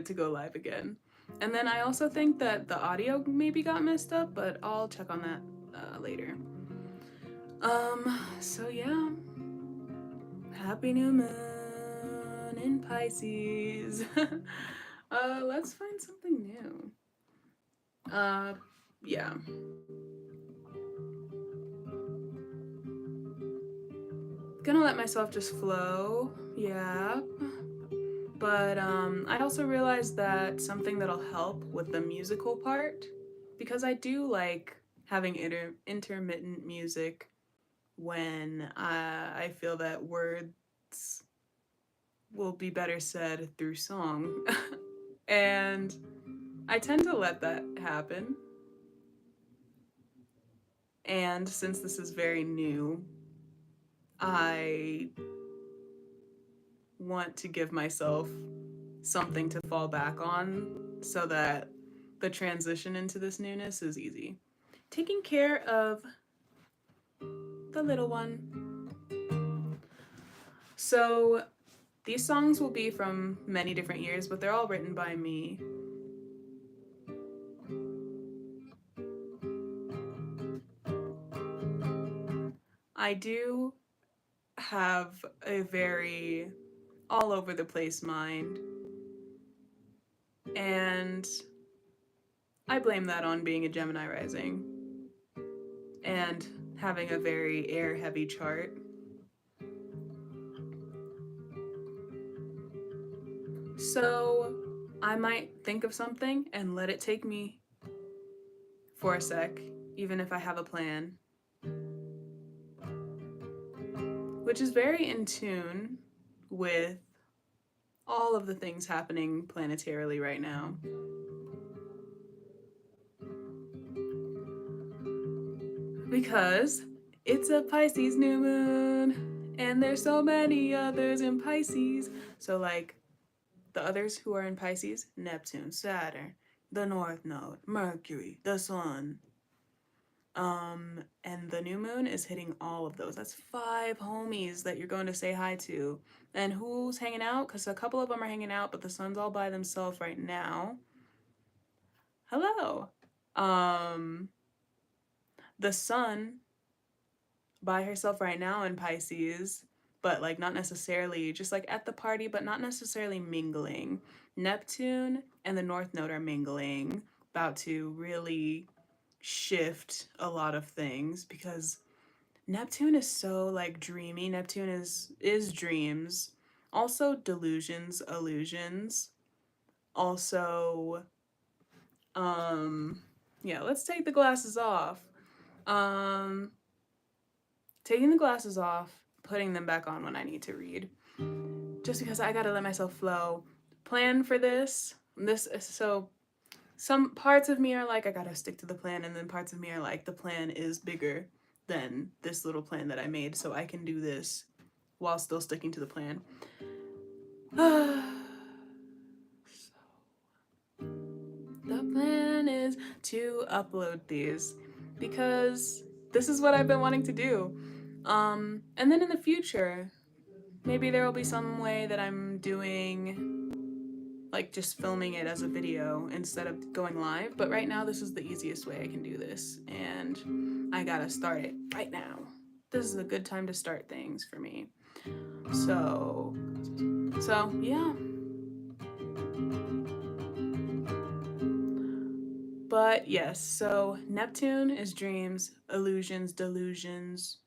to go live again. And then I also think that the audio maybe got messed up, but I'll check on that later. So yeah. Happy new moon in Pisces. Let's find something new. Yeah. Gonna let myself just flow. Yeah. But I also realized that something that'll help with the musical part, because I do like having intermittent music when I feel that words will be better said through song. And I tend to let that happen. And since this is very new, I want to give myself something to fall back on so that the transition into this newness is easy. Taking care of the little one. So these songs will be from many different years, but they're all written by me. I do have a very all over the place mind, and I blame that on being a Gemini rising and having a very air heavy chart. So I might think of something and let it take me for a sec, even if I have a plan, which is very in tune with all of the things happening planetarily right now. Because it's a Pisces new moon, and there's so many others in Pisces. So, like, the others who are in Pisces: Neptune, Saturn, the North Node, Mercury, the Sun. And the new moon is hitting all of those. That's 5 homies that you're going to say hi to. And who's hanging out? Because a couple of them are hanging out, but the Sun's all by themselves right now. Hello. The Sun by herself right now in Pisces, but like not necessarily, just like at the party, but not necessarily mingling. Neptune and the North Node are mingling, about to really shift a lot of things because Neptune is so like dreamy. Neptune is dreams, also delusions, illusions, also yeah, let's take the glasses off. Um Taking the glasses off, putting them back on when I need to read. Just because I gotta let myself flow. Plan for this. So some parts of me are like, I gotta stick to the plan, and then parts of me are like, the plan is bigger than this little plan that I made, so I can do this while still sticking to the plan. So the plan is to upload these because this is what I've been wanting to do. And then in the future, maybe there will be some way that I'm doing like just filming it as a video instead of going live. But right now, this is the easiest way I can do this. And I gotta start it right now. This is a good time to start things for me. So yeah. But yes, so Neptune is dreams, illusions, delusions,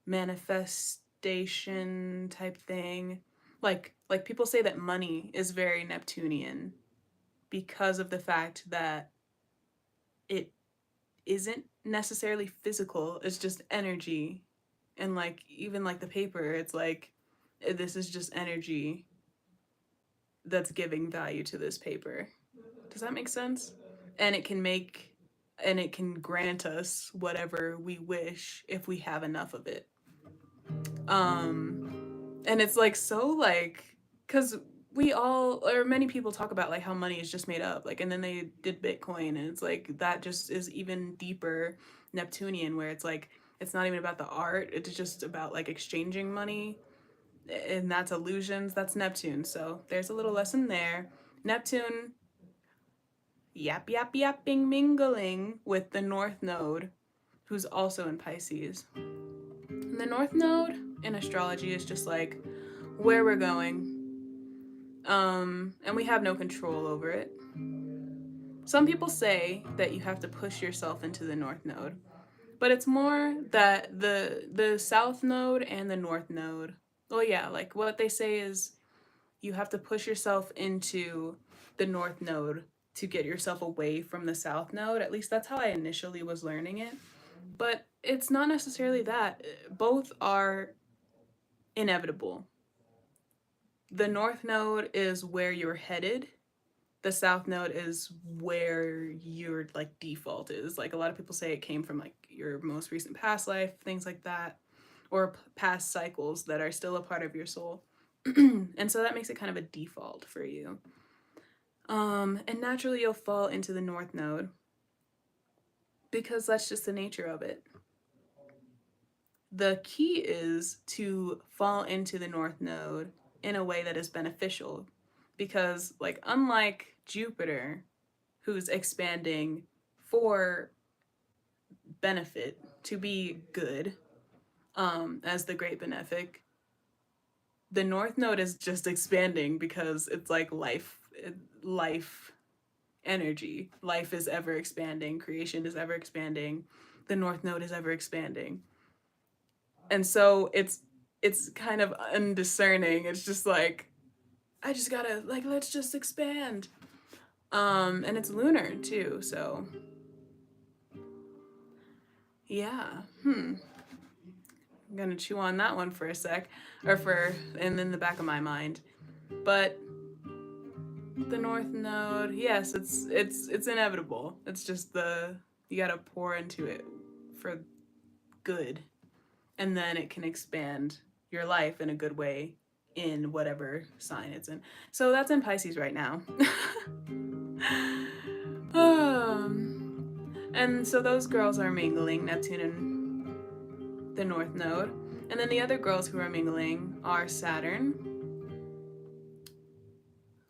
manifestation type thing. Like people say that money is very Neptunian because of the fact that it isn't necessarily physical, it's just energy. And like even like the paper, it's like this is just energy that's giving value to this paper. Does that make sense? And it can grant us whatever we wish if we have enough of it. And it's like so like because we all or many people talk about like how money is just made up, like, and then they did Bitcoin and it's like that just is even deeper Neptunian, where it's like it's not even about the art, it's just about like exchanging money, and that's illusions, that's Neptune. So there's a little lesson there. Neptune yapping mingling with the North Node, who's also in Pisces. And the North Node in astrology is just like where we're going. And we have no control over it. Some people say that you have to push yourself into the North Node, but it's more that the South Node and the North Node. Well, yeah, like what they say is you have to push yourself into the North Node to get yourself away from the South Node. At least that's how I initially was learning it. But it's not necessarily that. Both are inevitable. The North Node is where you're headed. The South Node is where your like default is. Like a lot of people say it came from like your most recent past life, things like that, or past cycles that are still a part of your soul. And so that makes it kind of a default for you. And naturally you'll fall into the North Node because that's just the nature of it. The key is to fall into the North Node in a way that is beneficial, because like unlike Jupiter, who's expanding for benefit, to be good, as the Great Benefic, the North Node is just expanding because it's like life energy. Life is ever expanding, creation is ever expanding, the North Node is ever expanding. And so it's kind of undiscerning. It's just like, I just gotta like, let's just expand. And it's lunar too, so yeah. I'm gonna chew on that one for a sec, and in the back of my mind. But the North Node, yes, it's inevitable. It's just you gotta pour into it for good, and then it can expand your life in a good way in whatever sign it's in. So that's in Pisces right now. And so those girls are mingling, Neptune and the North Node. And then the other girls who are mingling are Saturn,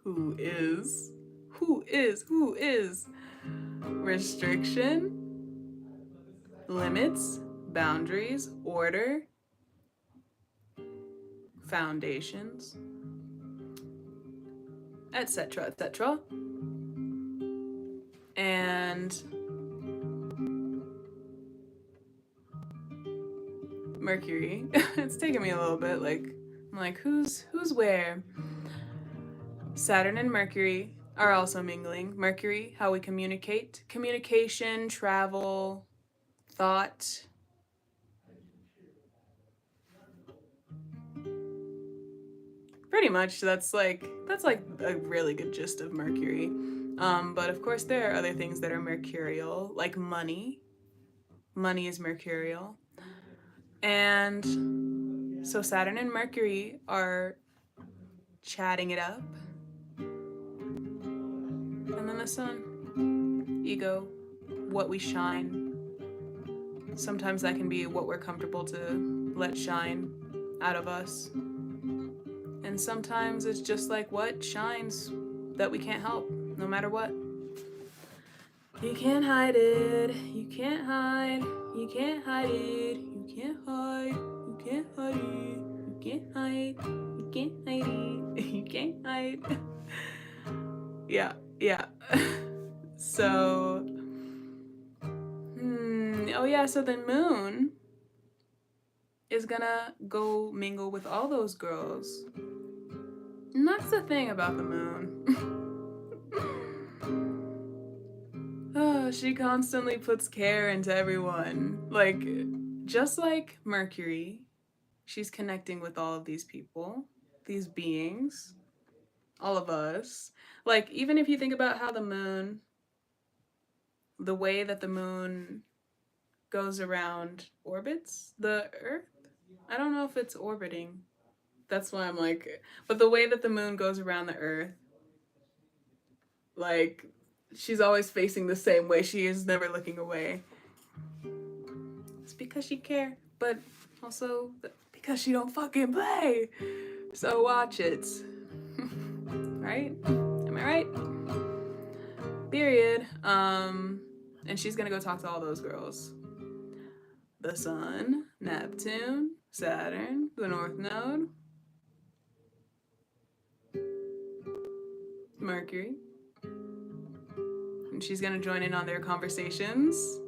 who is restriction, limits, boundaries, order, foundations, etc., etc. And Mercury. It's taking me a little bit, like I'm like, who's where? Saturn and Mercury are also mingling. Mercury, how we communicate, communication, travel, thought. Pretty much that's like a really good gist of Mercury. But of course there are other things that are mercurial, like money. Money is mercurial. And so Saturn and Mercury are chatting it up. And then the Sun, ego, what we shine. Sometimes that can be what we're comfortable to let shine out of us. And sometimes it's just like what shines that we can't help, no matter what. You can't hide it, you can't hide, you can't hide it, you can't hide, you can't hide it, you can't hide, you can't hide it, you can't hide. Yeah. So, oh yeah, so the moon is gonna go mingle with all those girls. And that's the thing about the moon. She constantly puts care into everyone. Like, just like Mercury, she's connecting with all of these people, these beings, all of us. Like, even if you think about how the way that the moon goes around, orbits the Earth. I don't know if it's orbiting. That's why I'm like, but the way that the moon goes around the Earth, like, she's always facing the same way. She is never looking away. It's because she cares, but also because she don't fucking play. So watch it. Right? Am I it right. Period. And she's gonna go talk to all those girls. The Sun, Neptune, Saturn, the North Node, Mercury. And she's gonna join in on their conversations.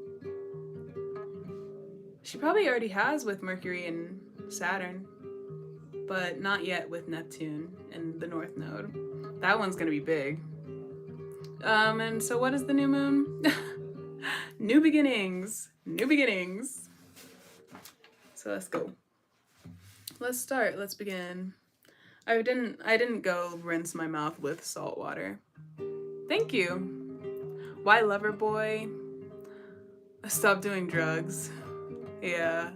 She probably already has with Mercury and Saturn, but not yet with Neptune and the North Node. That one's gonna be big. And so what is the new moon? New beginnings. New beginnings. So let's go. Let's start. Let's begin. I didn't go rinse my mouth with salt water. Thank you. Why lover boy? Stop doing drugs. Yeah.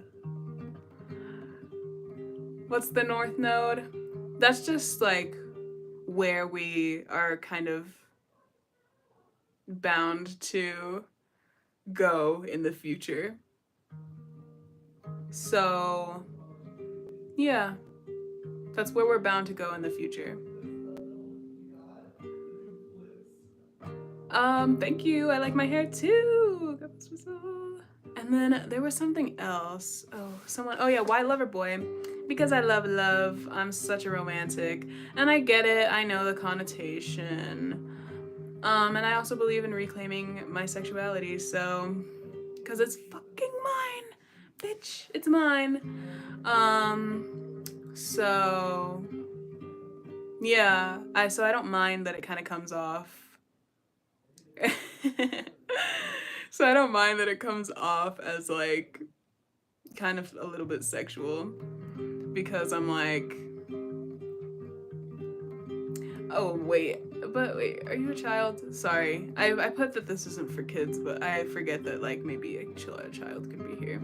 What's the North Node? That's just like where we are kind of bound to go in the future. So, yeah, that's where we're bound to go in the future. Thank you. I like my hair too. And then there was something else. Oh yeah, why lover boy? Because I love love. I'm such a romantic. And I get it. I know the connotation. And I also believe in reclaiming my sexuality, so, because it's fucking mine, bitch, it's mine. So, yeah, I don't mind that it kind of comes off. So I don't mind that it comes off as like kind of a little bit sexual, because I'm like, oh wait, are you a child? Sorry, I put that this isn't for kids, but I forget that like maybe a child could be here.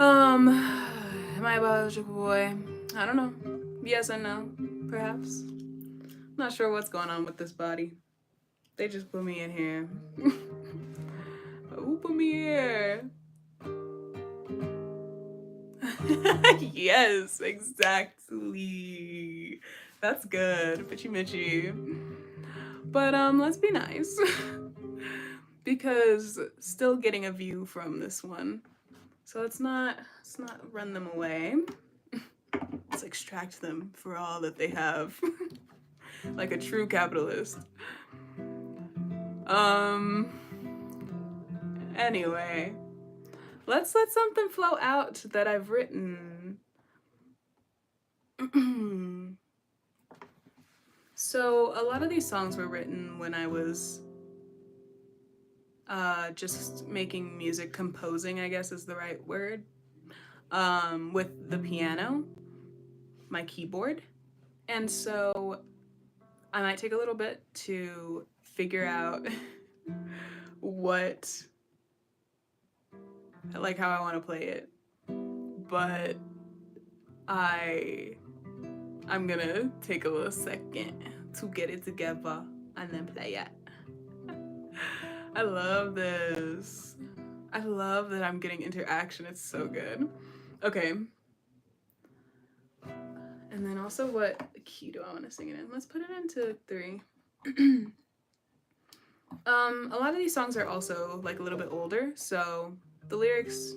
Am I a biological boy? I don't know. Yes and no, perhaps. Not sure what's going on with this body. They just put me in here. Who put me here? Yes, exactly. That's good, bitchy mitchy. But let's be nice. Because still getting a view from this one. So let's not run them away. Let's extract them for all that they have. Like a true capitalist. Anyway, let's let something flow out that I've written. So a lot of these songs were written when I was just making music, composing, I guess is the right word, with the piano, my keyboard. And so I might take a little bit to figure out what, like how I want to play it, but I'm gonna take a little second to get it together and then play it. I love this. I love that I'm getting interaction. It's so good. Okay. And then also, what key do I want to sing it in? Let's put it into 3. A lot of these songs are also like a little bit older, so the lyrics,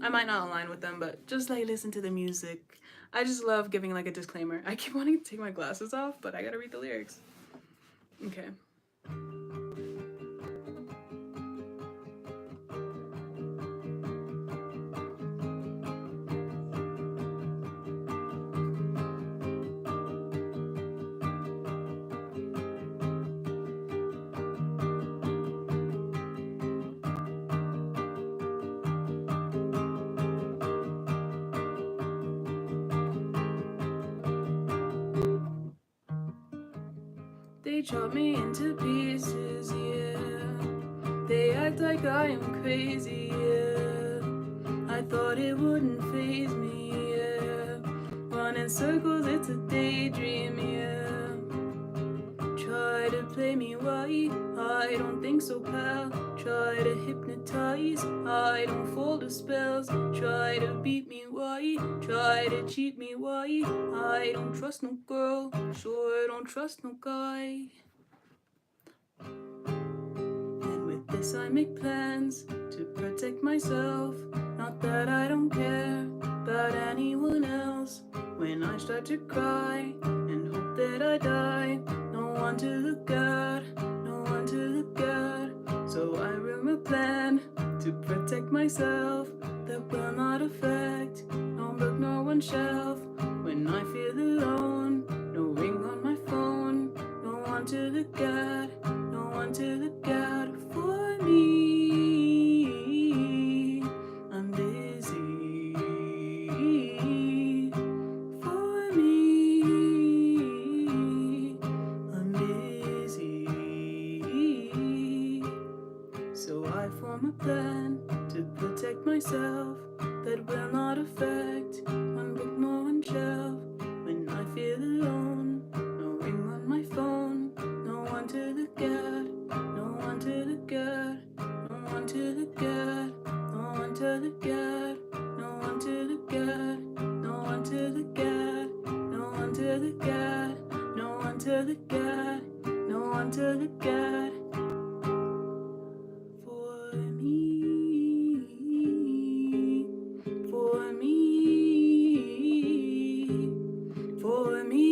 I might not align with them, but just like listen to the music. I just love giving like a disclaimer. I keep wanting to take my glasses off, but I gotta read the lyrics. Okay. They chop me into pieces, yeah. They act like I am crazy, yeah. I thought it wouldn't faze me, yeah. Run in circles, it's a daydream, yeah. Try to play me, why? I don't think so, pal. Try to hypnotize, I don't fall to spells. Try to beat me, why? Try to cheat me, why? I don't trust no girl, sure don't trust no guy. And with this I make plans to protect myself. Not that I don't care about anyone else. When I start to cry and hope that I die, no one to look at, no one to look at. So I room a plan to protect myself that will not affect no book, no one shelf. When I feel alone, no ring on my phone, no one to look at, no one to look at for me. I'm busy for me. I'm busy. So I form a plan to protect myself that will not affect one book, no one shelf. When I feel alone, no ring on my phone, no one to look at, no one to look at, no one to look at, no one to look at, no one to look at, no one to look at, no one to look at, no one to look at, no one to look at. For me, for me, for me,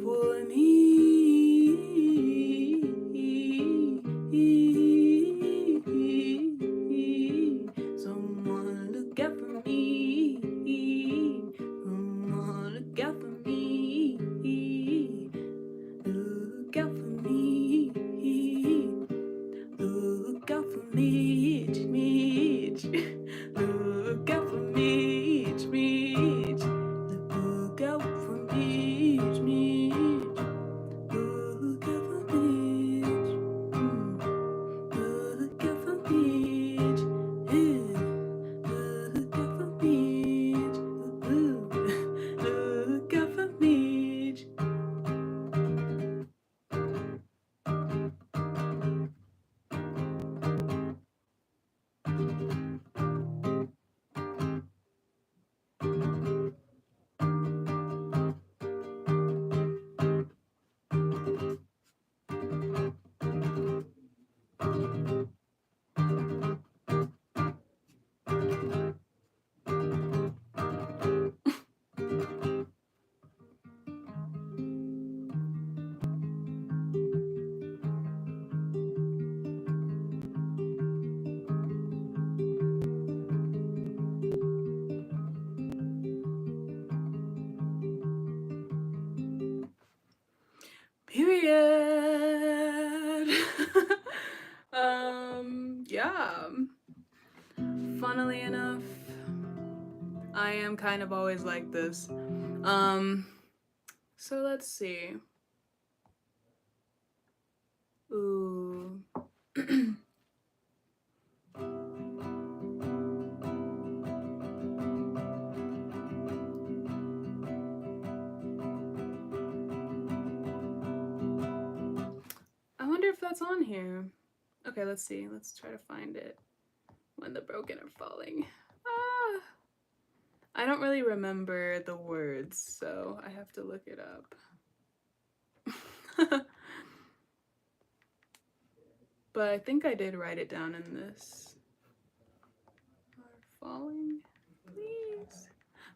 for me. Someone look out for me. Someone look out for me. Look out for me. Look out for Mitch, Mitch. Look out for Mitch, Mitch. Look out for Mitch, Mitch. Look out for Mitch. Look out for Mitch. Look out for Mitch. Look out for Mitch. Period. Yeah. Funnily enough, I am kind of always like this. So let's see. Ooh. I wonder if that's on here. Okay, let's see. Let's try to find it. When the broken are falling. Ah. I don't really remember the words, so I have to look it up. But I think I did write it down in this. Are falling? Please.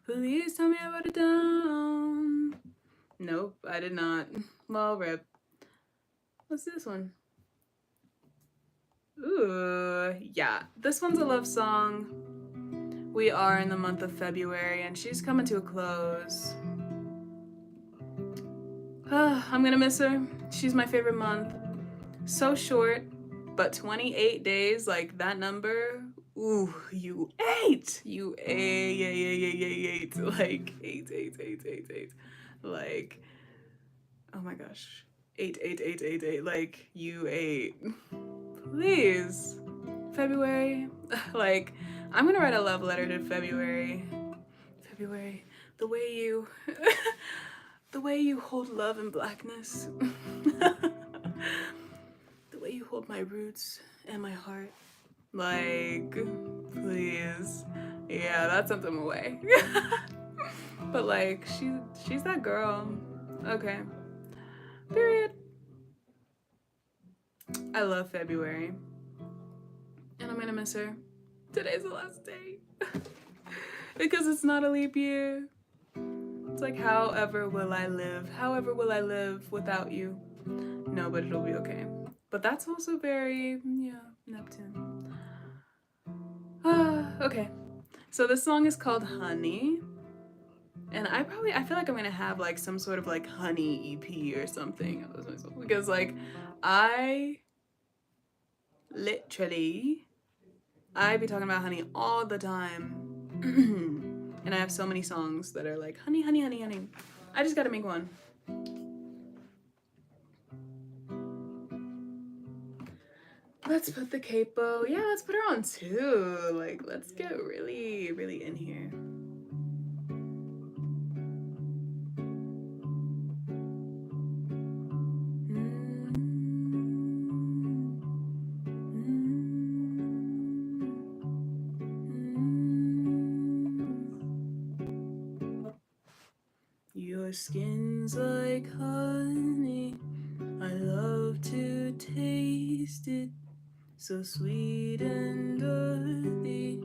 Please tell me I wrote it down. Nope, I did not. Well, rip. What's this one? Ooh, yeah. This one's a love song. We are in the month of February, and she's coming to a close. I'm gonna miss her. She's my favorite month. So short, but 28 days, like that number. Ooh, you ate. You ate. Like, eight. Like, oh my gosh. Eight. Like, you ate. Please. February. Like, I'm gonna write a love letter to February. February, the way you The way you hold love and blackness. The way you hold my roots and my heart. Like, please. Yeah, that sent them away. But like, she's that girl. Okay. Period. I love February. And I'm gonna miss her. Today's the last day. Because it's not a leap year. It's like, however will I live? However will I live without you? No, but it'll be okay. But that's also very, yeah, Neptune. Okay. So this song is called Honey. And I feel like I'm gonna have like some sort of like honey EP or something. Because like, I be talking about honey all the time. And I have so many songs that are like, honey, honey, honey, honey. I just gotta make one. Let's put the capo. Yeah, let's put her on too. Like, let's get really, really in here. Your skin's like honey, I love to taste it, so sweet and earthy,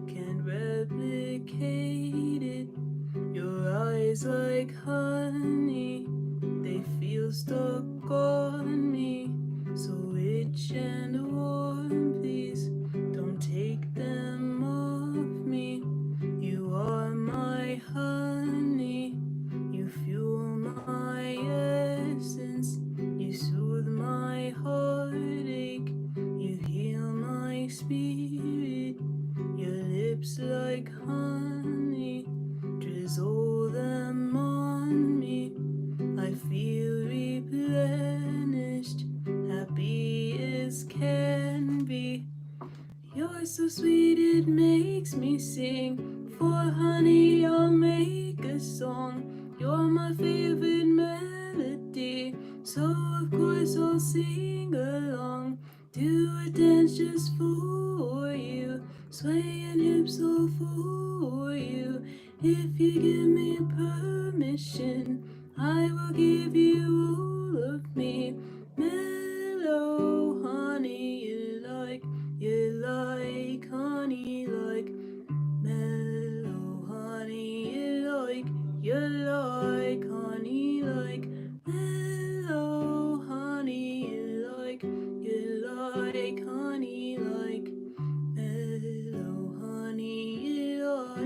can't replicate it. Your eyes like honey, they feel stuck on me, so rich and warm, please, don't take them off me. You are my honey, you fuel my essence, you soothe my heartache, you heal my spirit. Your lips like honey, drizzle them on me. I feel replenished, happy as can be. You're so sweet, it makes me sing. For honey, I'll make a song. You're my favorite melody, so of course I'll sing along. Do a dance just for you, swaying hips all for you. If you give me permission, I will give you all of me. Mellow honey, you like honey, like mellow honey, you like honey, like mellow honey, you like honey, like mellow honey, you like.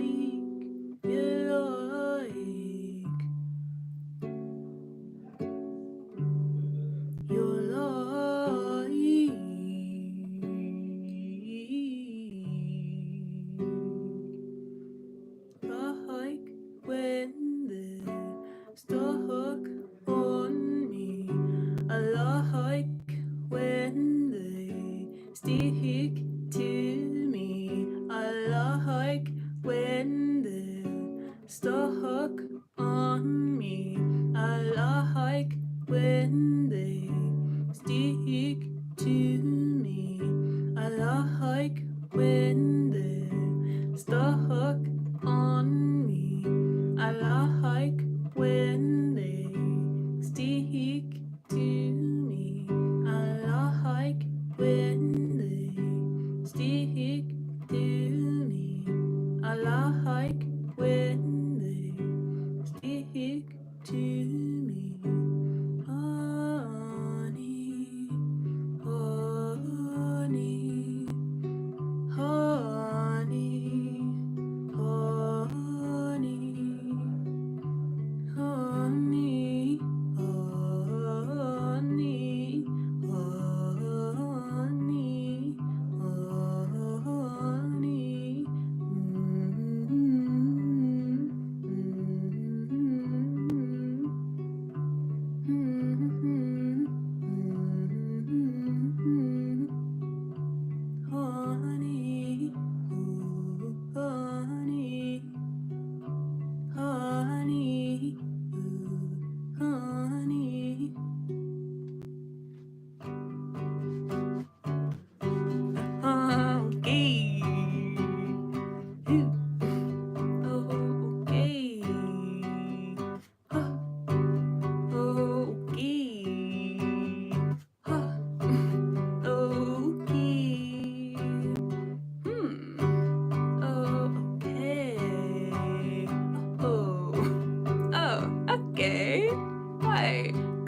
Like when they're stuck on me. I like when they stick to me. I like when they're stuck on me. I like when they stick to me. I like when they're stuck on me. I like when they stick to me. I like when they stick to me. I like when they stick to me. Honey, honey, honey, honey, honey, honey.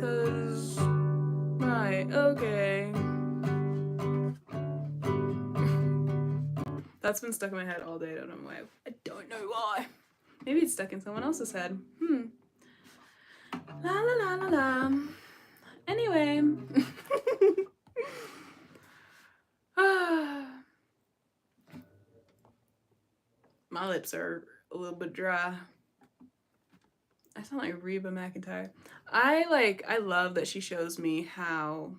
Cause, right, okay. That's been stuck in my head all day. I don't know why. I don't know why. Maybe it's stuck in someone else's head. La la la la la. Anyway. My lips are a little bit dry. I sound like Reba McEntire. I love that she shows me how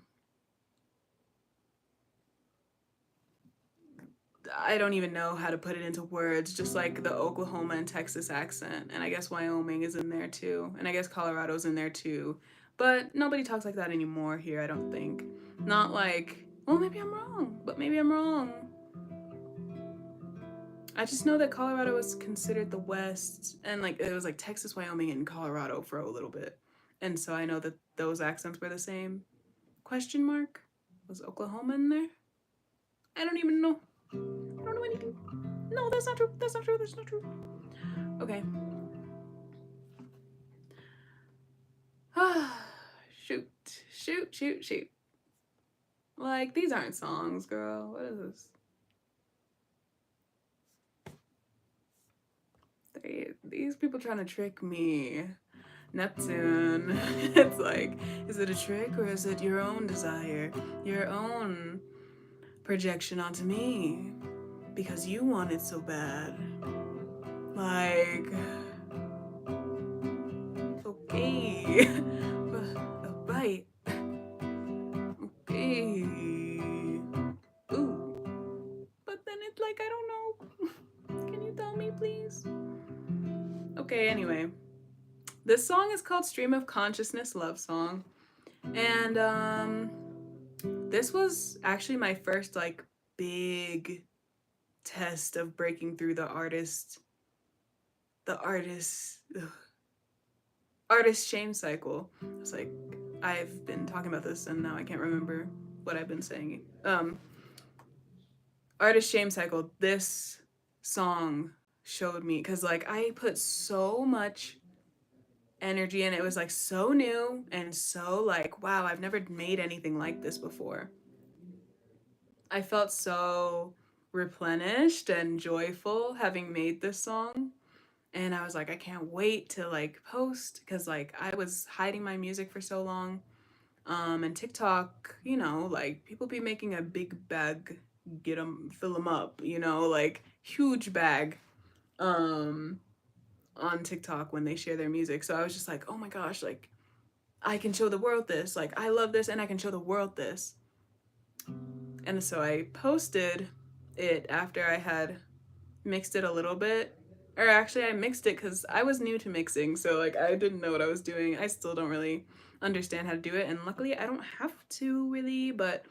I don't even know how to put it into words, just like the Oklahoma and Texas accent. And I guess Wyoming is in there too. And I guess Colorado's in there too. But nobody talks like that anymore here, I don't think. Not like, well, maybe I'm wrong, but maybe I'm wrong. I just know that Colorado was considered the West, and like it was like Texas, Wyoming, and Colorado for a little bit. And so I know that those accents were the same. Question mark? Was Oklahoma in there? I don't even know. I don't know anything. No, that's not true. That's not true. That's not true. Okay. Shoot. Shoot, shoot, shoot. Like, these aren't songs, girl. What is this? These people trying to trick me. Neptune. It's like, is it a trick or is it your own desire? Your own projection onto me? Because you want it so bad. Like, okay. Right. Okay. Ooh. But then it's like, I don't know. Can you tell me, please? Okay, anyway. This song is called Stream of Consciousness Love Song. And this was actually my first like big test of breaking through the artist shame cycle. It's like, I've been talking about this and now I can't remember what I've been saying. Artist shame cycle. This song showed me, because like I put so much energy and it was like so new and so like, wow, I've never made anything like this before. I felt so replenished and joyful having made this song. And I was like, I can't wait to like post, because like I was hiding my music for so long. And TikTok, you know, like people be making a big bag, get them, fill them up, you know, like huge bag on TikTok when they share their music. So I was just like, oh my gosh, like I can show the world this. Like I love this and I can show the world this. And so I posted it after I had mixed it a little bit. Or actually I mixed it because I was new to mixing, so like I didn't know what I was doing. I still don't really understand how to do it, and luckily I don't have to really, but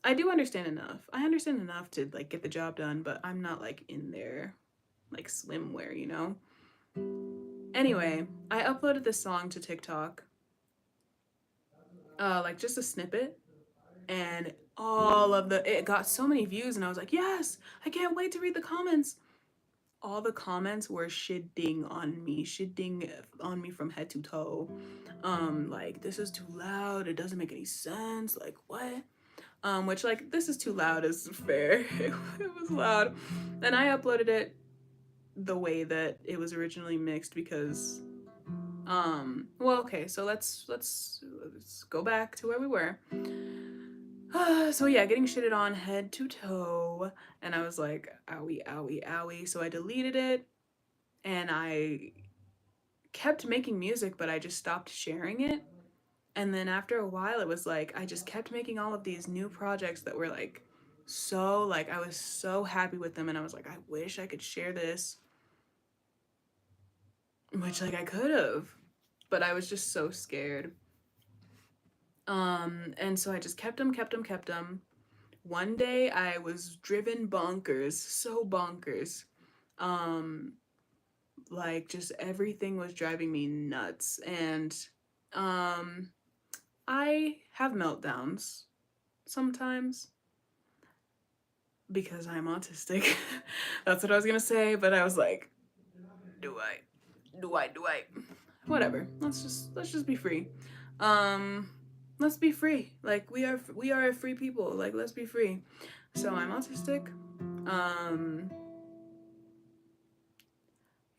I do understand enough. I understand enough to like get the job done, but I'm not like in there like swimwear, you know? Anyway, I uploaded this song to TikTok. Like just a snippet, and it got so many views, and I was like, yes, I can't wait to read the comments. All the comments were shitting on me from head to toe. Like, this is too loud, it doesn't make any sense, like what? Which like, this is too loud is fair. It was loud. And I uploaded it the way that it was originally mixed because well, okay, so let's go back to where we were. So yeah, getting shitted on head to toe, and I was like, owie, owie, owie. So I deleted it, and I kept making music, but I just stopped sharing it. And then after a while, it was like I just kept making all of these new projects that were like so like I was so happy with them, and I was like, I wish I could share this, which like I could have, but I was just so scared. And so I just kept them. One day I was driven bonkers, so bonkers. Like just everything was driving me nuts, and I have meltdowns sometimes because I'm autistic. That's what I was gonna say, but I was like, do I? Whatever. Let's just be free. let's be free. Like we are a free people. Like let's be free. So I'm autistic.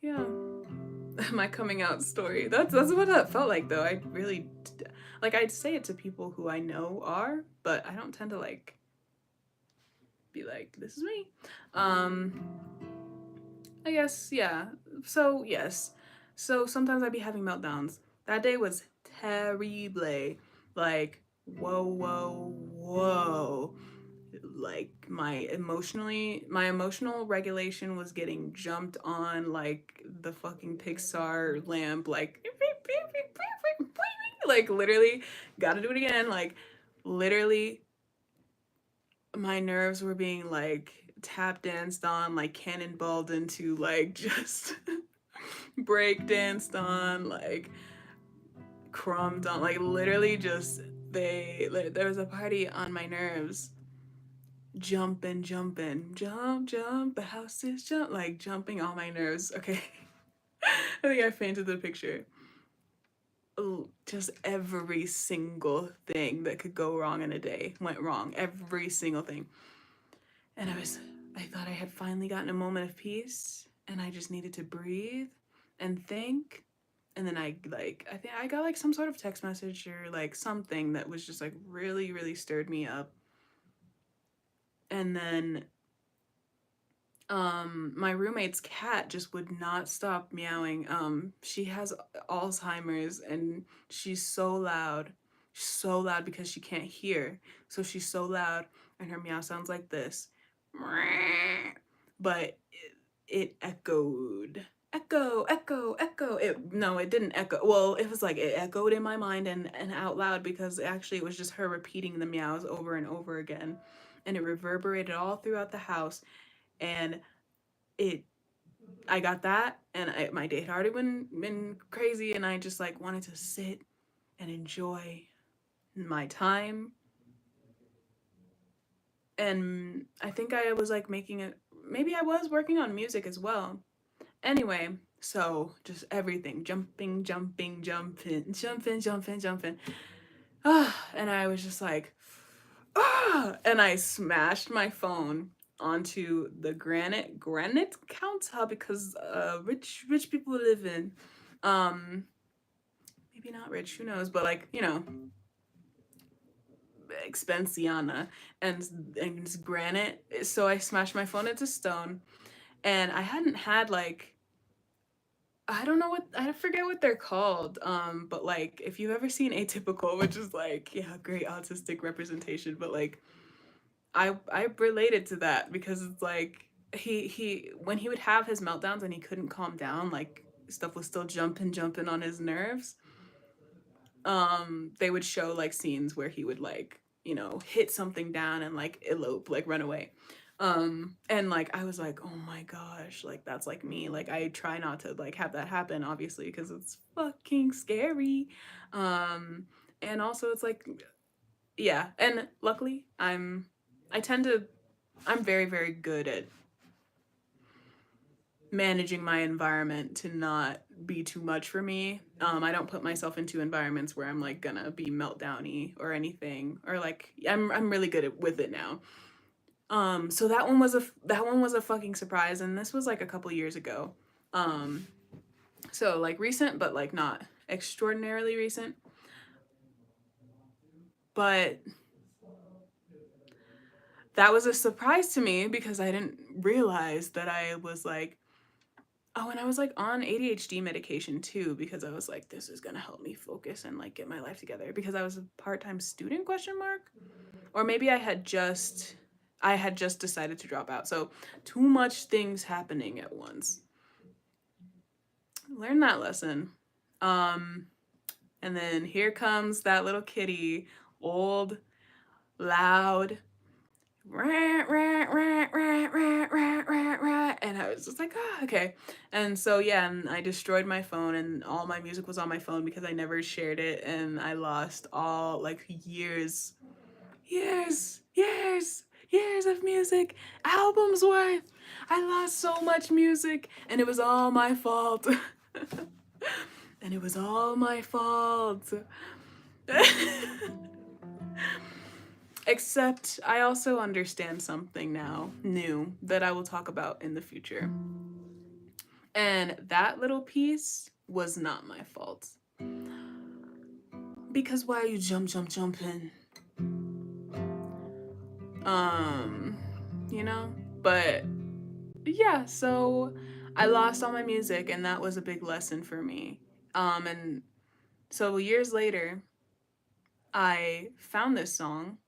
Yeah. My coming out story. That's what that felt like though. I really like I'd say it to people who I know are, but I don't tend to like be like this is me. I guess yeah. So yes. So sometimes I'd be having meltdowns. That day was terrible. Like whoa whoa whoa. Like my emotional regulation was getting jumped on like the fucking Pixar lamp, like literally gotta do it again, like literally my nerves were being like tap danced on, like cannonballed into, like just break danced on, like crumbed on, like literally just they like, there was a party on my nerves. Jumping, jumping, jump, jump, the house is jump, like jumping on my nerves. Okay. I think I painted the picture. Oh, just every single thing that could go wrong in a day went wrong. Every single thing. And I thought I had finally gotten a moment of peace and I just needed to breathe and think. And then I think I got like some sort of text message or like something that was just like really, really stirred me up. And then my roommate's cat just would not stop meowing. She has Alzheimer's and she's so loud because she can't hear, so she's so loud and her meow sounds like this, but it echoed, echo. It didn't echo. Well, it was like it echoed in my mind and out loud, because actually it was just her repeating the meows over and over again, and it reverberated all throughout the house. And it I got that, and my day had already been crazy, and I just like wanted to sit and enjoy my time. And I think I was like making it, maybe I was working on music as well. Anyway, so just everything, jumping, jumping, jumping, jumping, jumping, jumping. And I was just like, and I smashed my phone onto the granite counter, because rich people live in, um maybe not rich, who knows, but like, you know, expensiana, and it's granite. So I smashed my phone into stone, and I hadn't had like, I don't know what, I forget what they're called. But like if you've ever seen Atypical, which is like, yeah, great autistic representation, but like I related to that, because it's like he when he would have his meltdowns and he couldn't calm down, like stuff was still jumping on his nerves. They would show like scenes where he would like, you know, hit something down and like elope, like run away. And like I was like, oh my gosh, like that's like me. Like I try not to like have that happen, obviously, because it's fucking scary. And also it's like, yeah, and luckily I tend to I'm very, very good at managing my environment to not be too much for me. I don't put myself into environments where I'm like gonna be meltdowny or anything, or like I'm really good with it now. So that one was a fucking surprise, and this was like a couple years ago. Um, so like recent, but like not extraordinarily recent. But that was a surprise to me because I didn't realize that I was like, oh, and I was like on ADHD medication too, because I was like, this is gonna help me focus and like get my life together, because I was a part-time student, question mark, or maybe I had just decided to drop out. So too much things happening at once. Learn that lesson. Um, and then here comes that little kitty, old, loud, and I was just like, ah, okay. And so yeah, and I destroyed my phone, and all my music was on my phone because I never shared it, and I lost all like years of music, albums worth. I lost so much music, and it was all my fault. And it was all my fault. Except I also understand something now, new, that I will talk about in the future. And that little piece was not my fault. Because why are you jumping? You know? But yeah, so I lost all my music, and that was a big lesson for me. And so years later, I found this song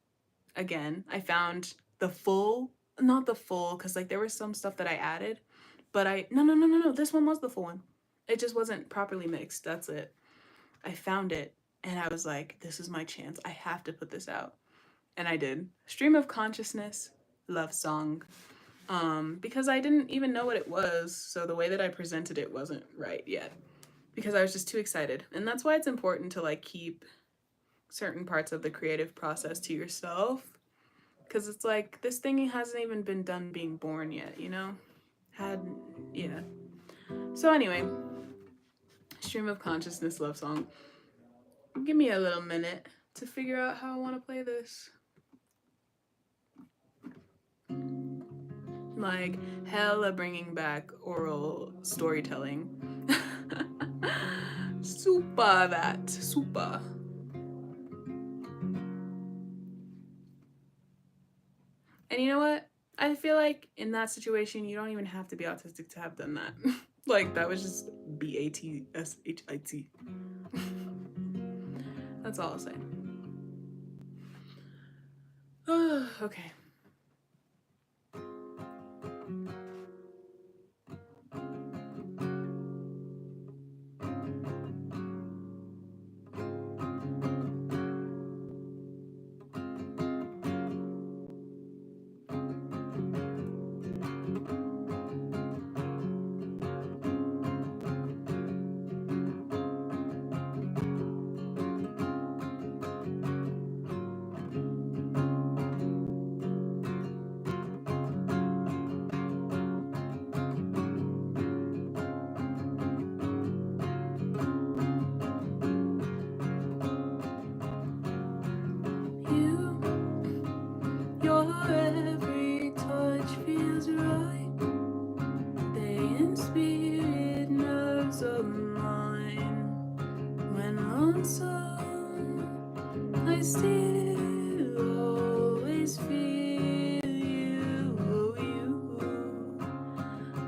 again. I found the full, not the full, because like there was some stuff that I added, but no, this one was the full one. It just wasn't properly mixed. That's it. I found it, and I was like, this is my chance. I have to put this out. And I did. Stream of Consciousness, love song. Because I didn't even know what it was, so the way that I presented it wasn't right yet. Because I was just too excited. And that's why it's important to like keep certain parts of the creative process to yourself. Because it's like, this thing hasn't even been done being born yet, you know? Yeah. So anyway, Stream of Consciousness love song. Give me a little minute to figure out how I want to play this. Like, hella bringing back oral storytelling. Super that. Super. And you know what? I feel like in that situation, you don't even have to be autistic to have done that. Like, that was just BATSHIT. That's all I'll say. Okay. Your every touch feels right. They inspirit nerves of mine. When lonesome, I still always feel you.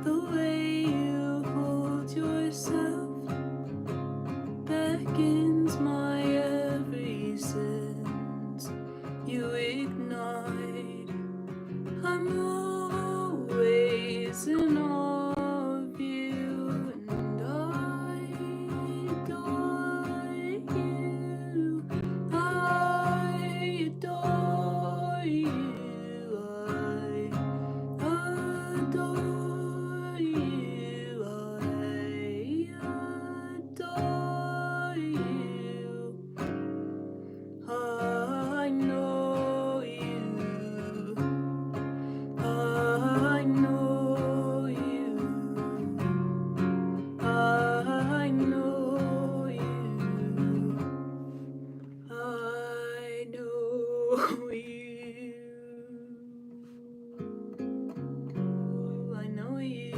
The way you hold yourself beckons my every sense. You ignite. I'm always in awe of you, and I adore you. I adore you. I adore you. I adore you. I know you. I know you. I know you. I know you. I know you.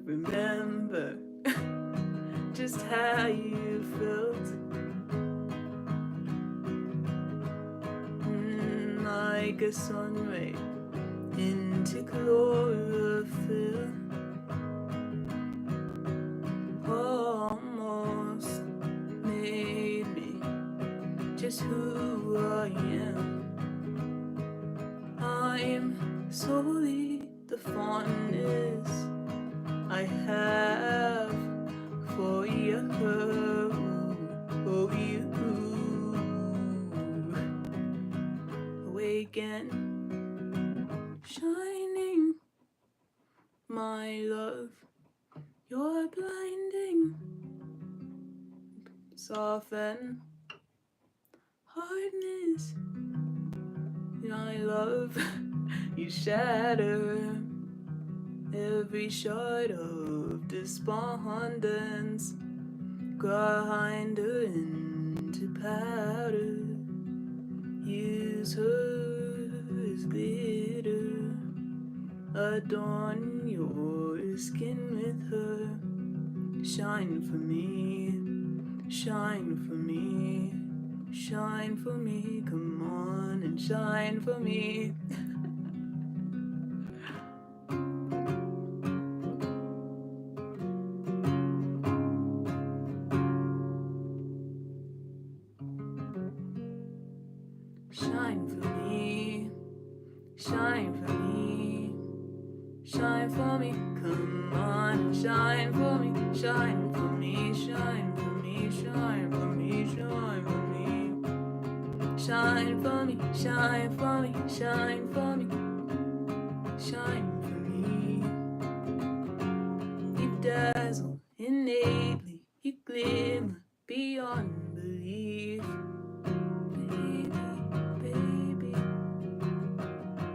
Remember just how you felt, like a sun ray into chlorophyll, almost made me is who I am. I'm solely the fondness I have for you, for you. Awaken, shining, my love, you're blinding. Soften, hardness, my love, you shatter every shard of despondence. Grind her into powder, use her as glitter, adorn your skin with her. Shine for me, shine for me, shine for me, come on and shine for me. Shine for me, shine for me, shine for me, come on and shine for me, shine for me, shine for me, shine for me, shine for me, shine for me, shine for me, shine for me, shine for me. You dazzle innately, you glimmer beyond belief.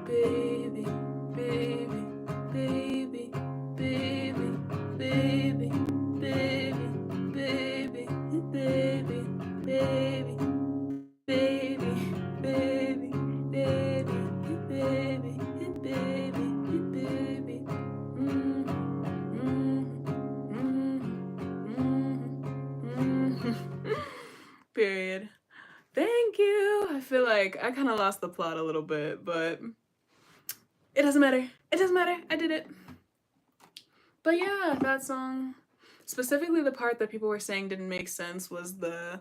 Baby, baby, baby, baby, baby, baby, baby, baby, baby, baby, baby, baby, baby, baby, baby. Period. Thank you. I feel like I kind of lost the plot a little bit, but it doesn't matter. It doesn't matter. I did it. But yeah, that song, specifically the part that people were saying didn't make sense was the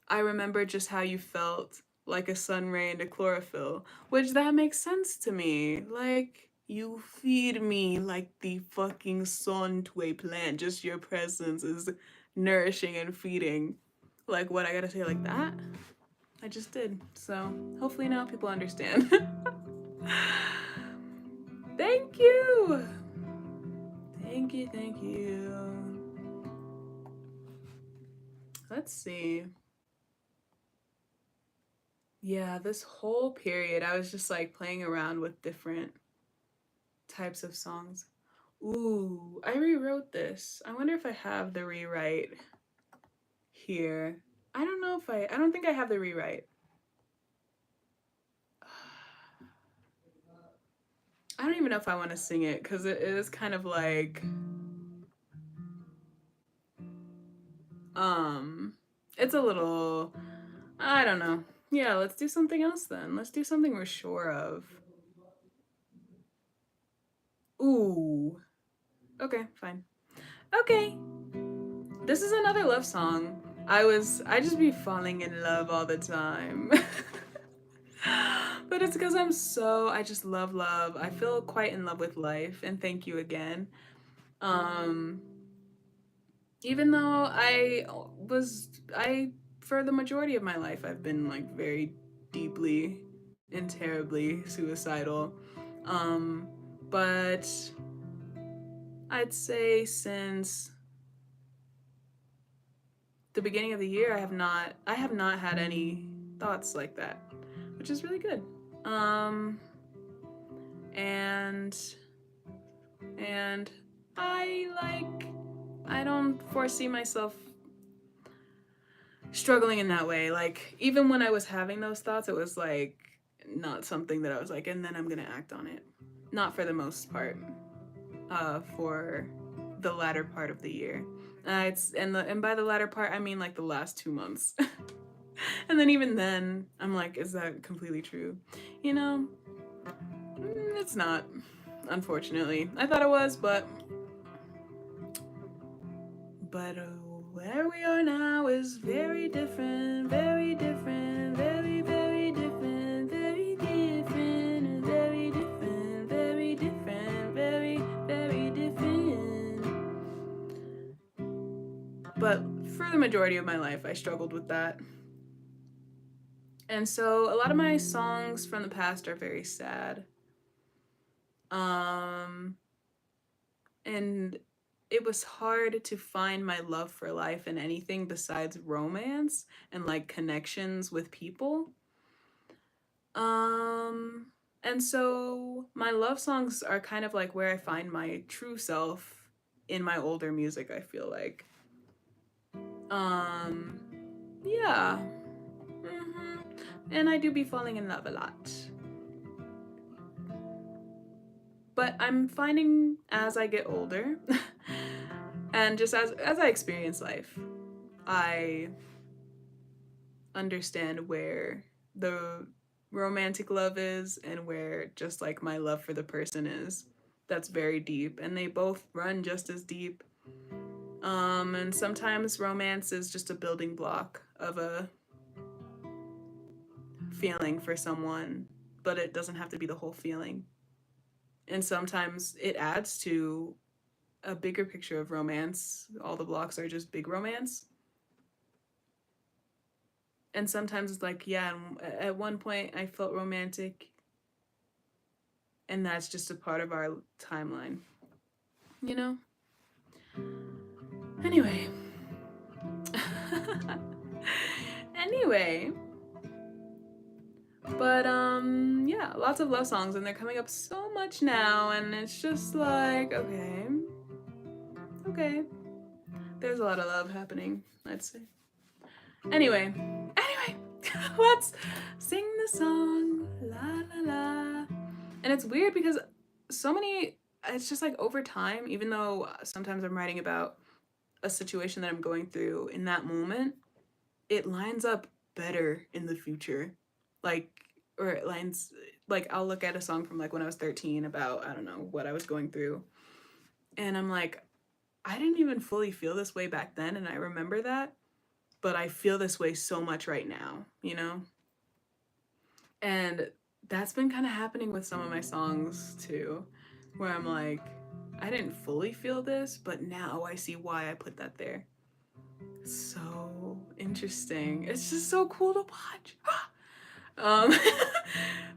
I remember just how you felt like a sun ray into chlorophyll, which that makes sense to me. Like, you feed me like the fucking sun to a plant. Just your presence is nourishing and feeding. Like, what, I gotta say like that? I just did. So hopefully now people understand. Thank you. Thank you, thank you. Let's see. Yeah, this whole period, I was just like playing around with different types of songs. Ooh, I rewrote this. I wonder if I have the rewrite here. I don't know if I don't think I have the rewrite. I don't even know if I want to sing it because it is kind of like, it's a little, I don't know. Yeah, let's do something else then. Let's do something we're sure of. Ooh. Okay, fine. Okay. This is another love song. I just be falling in love all the time. But it's because I just love love. I feel quite in love with life, and thank you again. Even though for the majority of my life, I've been like very deeply and terribly suicidal. But I'd say since the beginning of the year, I have not had any thoughts like that, which is really good. And I don't foresee myself struggling in that way. Like, even when I was having those thoughts, it was like not something that I was like, and then I'm gonna act on it. Not for the most part. For the latter part of the year. And by the latter part, I mean like the last 2 months. And then even then, I'm like, is that completely true? You know, it's not, unfortunately. I thought it was, but where we are now is very different, very different, very, very different, very different, very different, very different, very, very different. But for the majority of my life, I struggled with that. And so a lot of my songs from the past are very sad. And it was hard to find my love for life in anything besides romance and like connections with people. And so my love songs are kind of like where I find my true self in my older music, I feel like. Yeah. And I do be falling in love a lot. But I'm finding as I get older and just as I experience life, I understand where the romantic love is and where just like my love for the person is. That's very deep, and they both run just as deep. And sometimes romance is just a building block of a feeling for someone, but it doesn't have to be the whole feeling. And sometimes it adds to a bigger picture of romance. All the blocks are just big romance. And sometimes it's like, yeah, at one point I felt romantic, and that's just a part of our timeline, you know? Anyway. Anyway. But, yeah, lots of love songs, and they're coming up so much now, and it's just like, okay. There's a lot of love happening, I'd say. Anyway, let's sing the song, la la la. And it's weird because it's just like over time, even though sometimes I'm writing about a situation that I'm going through in that moment, it lines up better in the future. Or it lines, like I'll look at a song from like when I was 13 about, I don't know, what I was going through. And I'm like, I didn't even fully feel this way back then, and I remember that, but I feel this way so much right now, you know? And that's been kind of happening with some of my songs too, where I'm like, I didn't fully feel this, but now I see why I put that there. So interesting. It's just so cool to watch.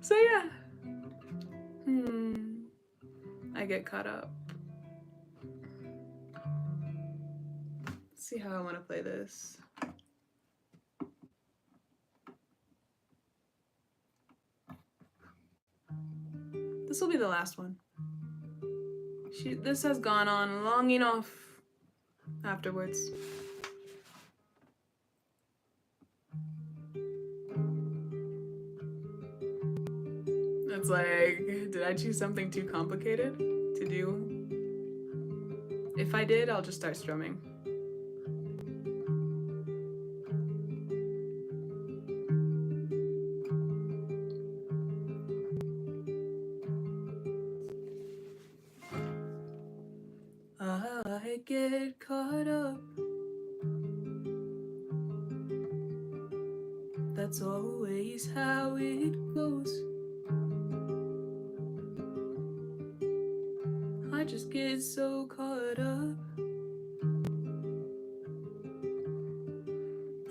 So yeah. I get caught up. Let's see how I want to play this. This will be the last one. This has gone on long enough afterwards. It's like, did I choose something too complicated to do? If I did, I'll just start strumming. I get caught up. That's always how it goes. I just get so caught up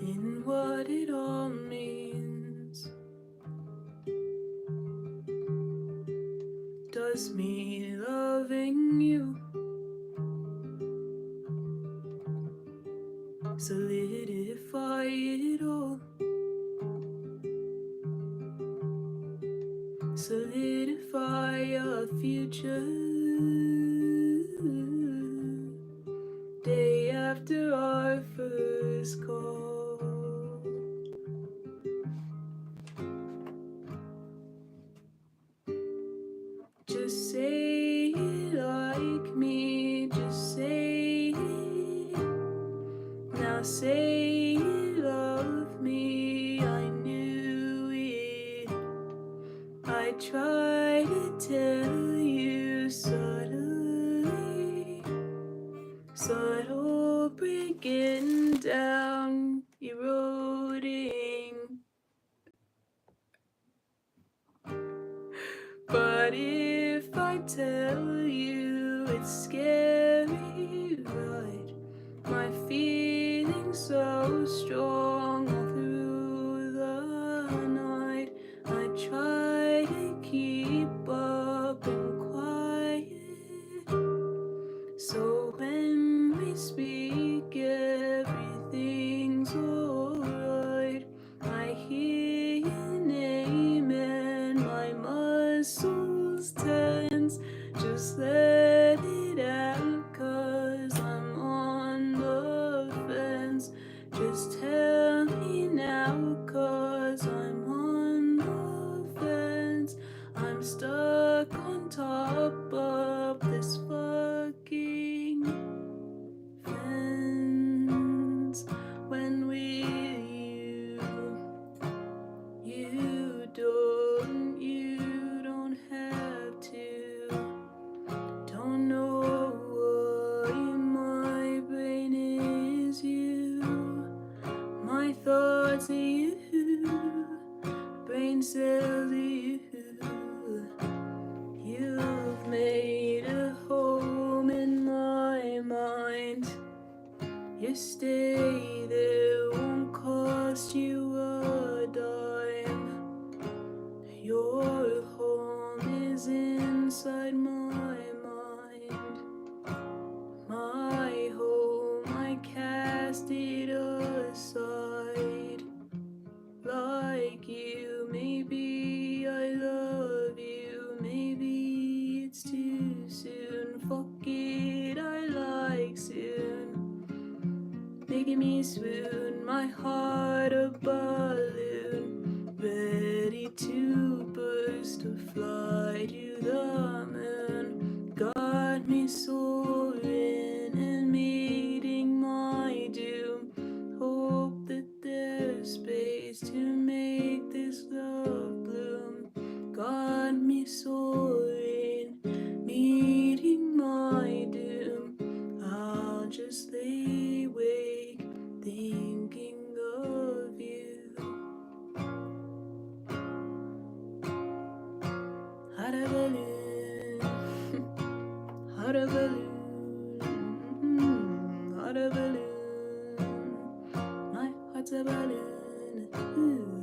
in what it all means. Does me loving you solidify it all? Solidify our future. Day after our first call. Just say it like me, just say it. Now say you love me, I knew it. I tried to tell you subtly, subtle breaking What if I tell you it's scary, right? My feelings so strong all through the night. I try to keep up and quiet, so when we speak everything's alright. I hear your name and my muscles tense. Just let it out, 'cause I'm on the fence. Just tell me now, 'cause I'm on the fence. I'm stuck on top of this fucking fence. When with you don't have to. Don't know why my brain is you. My thoughts are you. Brain cells are you. You've made a home in my mind. Your stay there won't cost you a dime. Your home is inside my mind. My home, I cast it aside. Like you, maybe I love you, maybe it's too soon. Fuck it, I like soon. Making me swoon, my heart a balloon, ready to burst, to fly to the moon. Got me soaring and meeting my doom. Hope that there's space to make this love bloom. Got me soaring, meeting my doom. I'll just lay awake thinking of you. Hot a balloon, hot a balloon, hot a balloon. My heart's a balloon, ooh,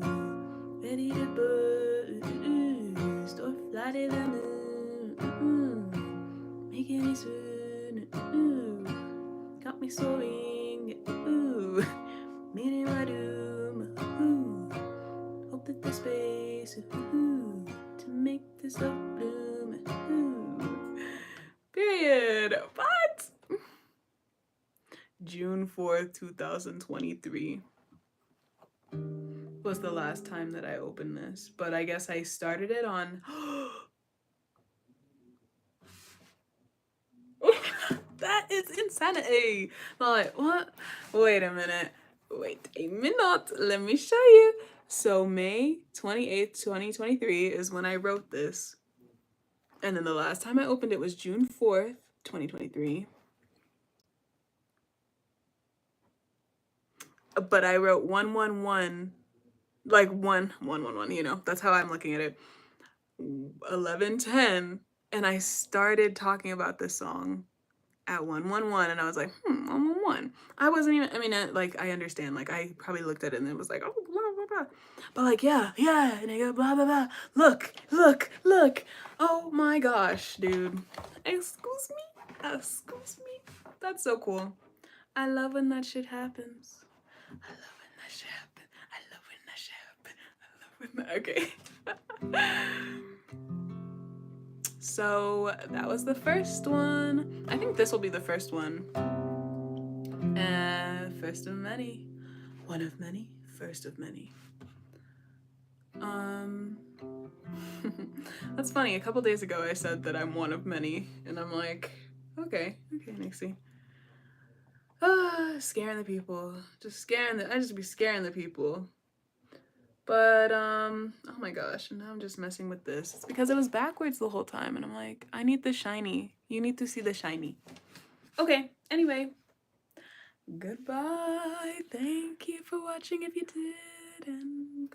ready to burst or fly to the moon, making me swoon, ooh, got me soaring, ooh, meeting my doom, ooh, hope that there's space, ooh, to make this love bloom, ooh. Period. What? June 4th, 2023 was the last time that I opened this, but I guess I started it on that is insanity. I'm like, what? Wait a minute, let me show you. So May 28th, 2023 is when I wrote this, and then the last time I opened it was June 4th, 2023. But I wrote 111, like 1111, you know, that's how I'm looking at it. 11:10, and I started talking about this song at 111, and I was like, 111. I wasn't even, I mean, like, I understand, like, I probably looked at it and it was like, oh, blah, blah, blah. But like, yeah, and I go, blah, blah, blah. Look. Oh my gosh, dude. Excuse me. That's so cool. I love when that shit happens. Okay. So that was the first one. I think this will be the first one. First of many. One of many. First of many. That's funny. A couple days ago I said that I'm one of many, and I'm like, okay, Nixie. Scaring the people. I just be scaring the people. But, oh my gosh, and now I'm just messing with this. It's because it was backwards the whole time, and I'm like, I need the shiny. You need to see the shiny. Okay, anyway. Goodbye. Thank you for watching if you did, and